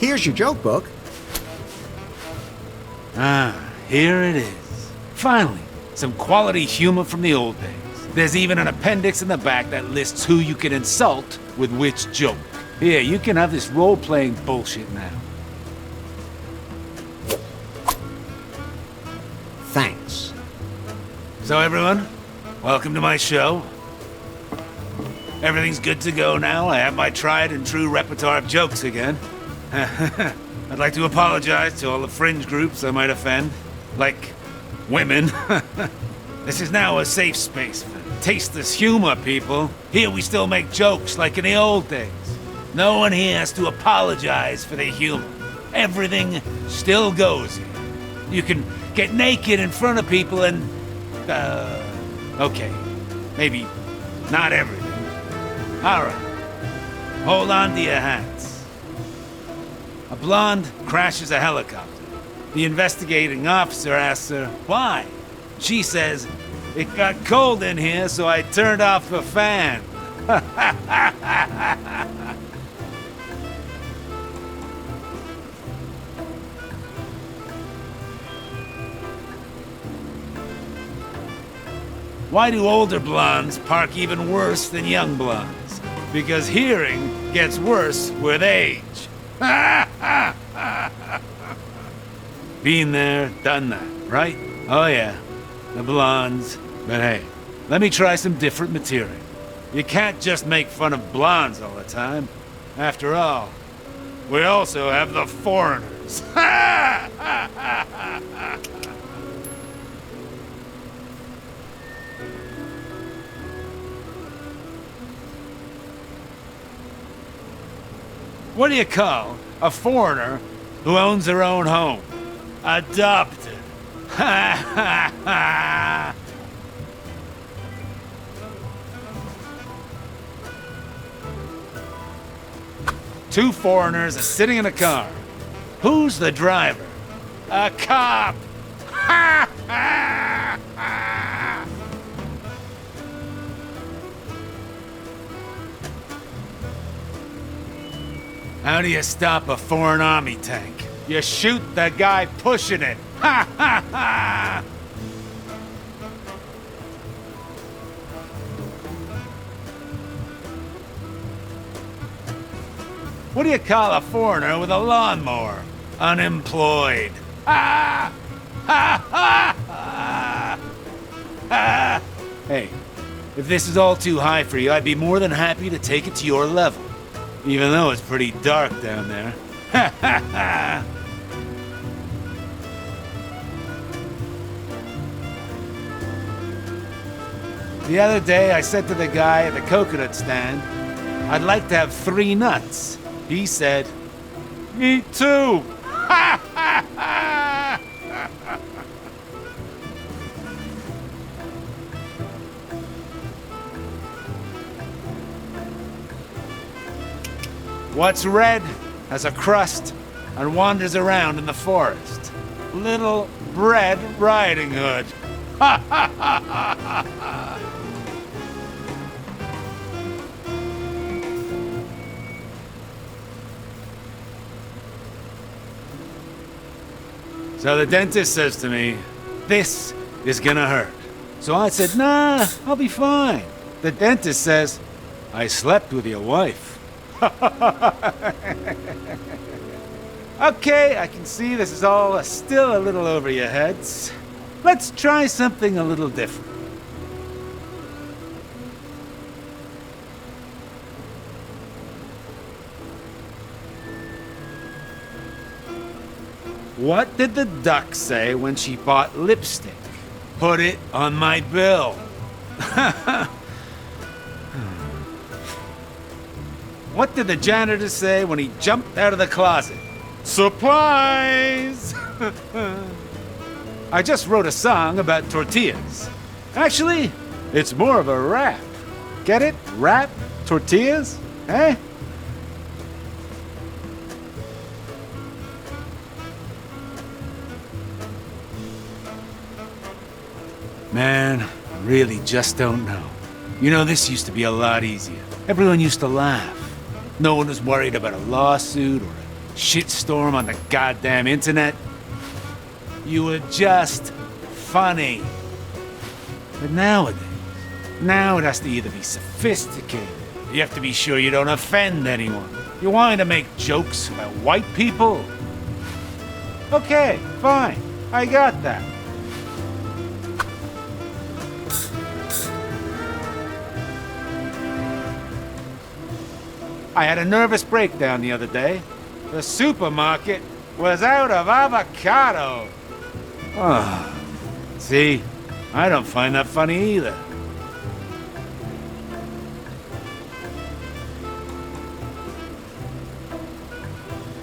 Here's your joke book. Ah, here it is. Finally, some quality humor from the old days. There's even an appendix in the back that lists who you can insult with which joke. Here, you can have this role-playing bullshit now. Thanks. So everyone, welcome to my show. Everything's good to go now. I have my tried and true repertoire of jokes again. I'd like to apologize to all the fringe groups I might offend, like women. This is now a safe space for tasteless humor, people. Here we still make jokes like in the old days. No one here has to apologize for their humor. Everything still goes here. You can get naked in front of people and... okay. Maybe not everything. Alright. Hold on to your hats. A blonde crashes a helicopter. The investigating officer asks her, why? She says, it got cold in here, so I turned off the fan. Why do older blondes park even worse than young blondes? Because hearing gets worse with age. Been there, done that, right? Oh yeah, the blondes. But hey, let me try some different material. You can't just make fun of blondes all the time. After all, we also have the foreigners. What do you call a foreigner who owns their own home? Adopted. Ha ha ha! Two foreigners are sitting in a car. Who's the driver? A cop! Ha ha ha! How do you stop a foreign army tank? You shoot the guy pushing it. Ha ha ha! What do you call a foreigner with a lawnmower? Unemployed. Ha ha ha ha! Ha! Hey, if this is all too high for you, I'd be more than happy to take it to your level. Even though it's pretty dark down there. Ha ha ha! The other day, I said to the guy at the coconut stand, I'd like to have 3 nuts. He said, me too! Ha ha ha! What's red, has a crust, and wanders around in the forest? Little Red Riding Hood. Ha ha ha ha ha! So the dentist says to me, this is gonna hurt. So I said, nah, I'll be fine. The dentist says, I slept with your wife. Okay, I can see this is all still a little over your heads. Let's try something a little different. What did the duck say when she bought lipstick? Put it on my bill. What did the janitor say when he jumped out of the closet? Supplies! I just wrote a song about tortillas. Actually, it's more of a rap. Get it? Rap? Tortillas? Eh? Man, I really just don't know. You know, this used to be a lot easier. Everyone used to laugh. No one was worried about a lawsuit or a shitstorm on the goddamn internet. You were just funny. But nowadays, now it has to either be sophisticated, you have to be sure you don't offend anyone. You're wanting to make jokes about white people? Okay, fine. I got that. I had a nervous breakdown the other day. The supermarket was out of avocado. Oh, see, I don't find that funny either.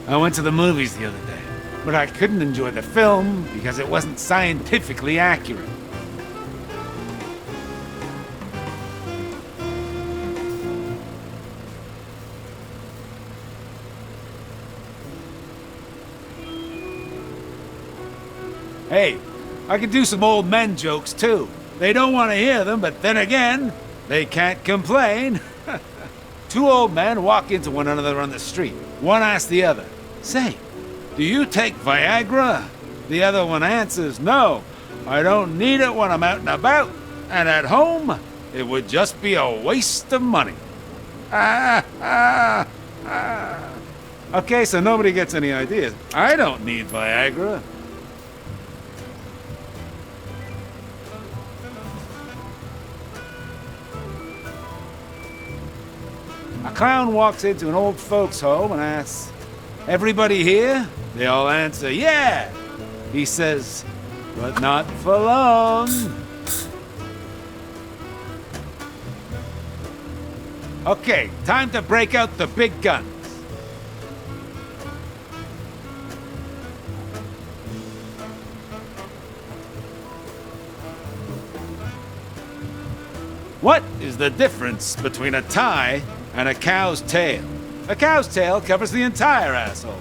I went to the movies the other day, but I couldn't enjoy the film because it wasn't scientifically accurate. Hey, I can do some old men jokes too. They don't want to hear them, but then again, they can't complain. Two old men walk into one another on the street. One asks the other, "Say, do you take Viagra?" The other one answers, "No, I don't need it when I'm out and about. And at home, it would just be a waste of money." Okay, so nobody gets any ideas. I don't need Viagra. A clown walks into an old folks' home and asks, "Everybody here?" They all answer, "Yeah." He says, "But not for long." Okay, time to break out the big guns. What is the difference between a tie and a cow's tail? A cow's tail covers the entire asshole.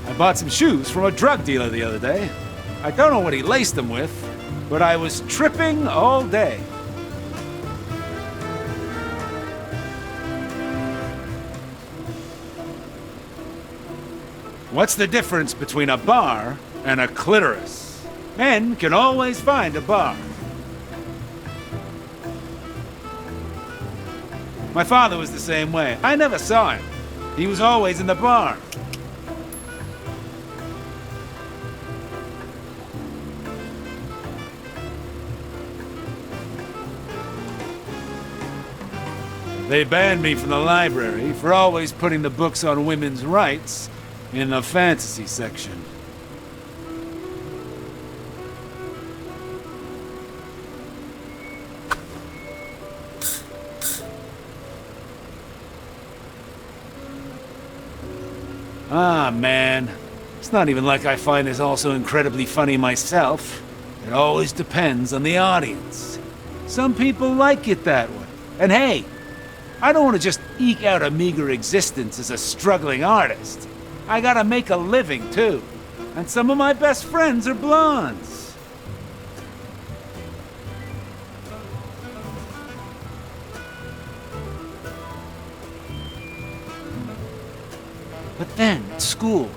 I bought some shoes from a drug dealer the other day. I don't know what he laced them with, but I was tripping all day. What's the difference between a bar and a clitoris? Men can always find a bar. My father was the same way. I never saw him. He was always in the bar. They banned me from the library for always putting the books on women's rights in the fantasy section. Ah, man. It's not even like I find this all so incredibly funny myself. It always depends on the audience. Some people like it that way. And hey, I don't want to just eke out a meager existence as a struggling artist. I gotta make a living, too. And some of my best friends are blondes. But then, at school,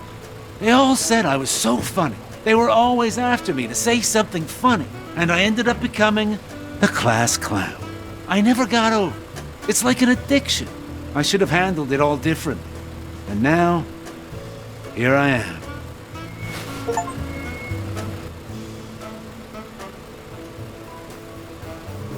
they all said I was so funny. They were always after me to say something funny. And I ended up becoming the class clown. I never got over it. It's like an addiction. I should have handled it all differently. And now, here I am.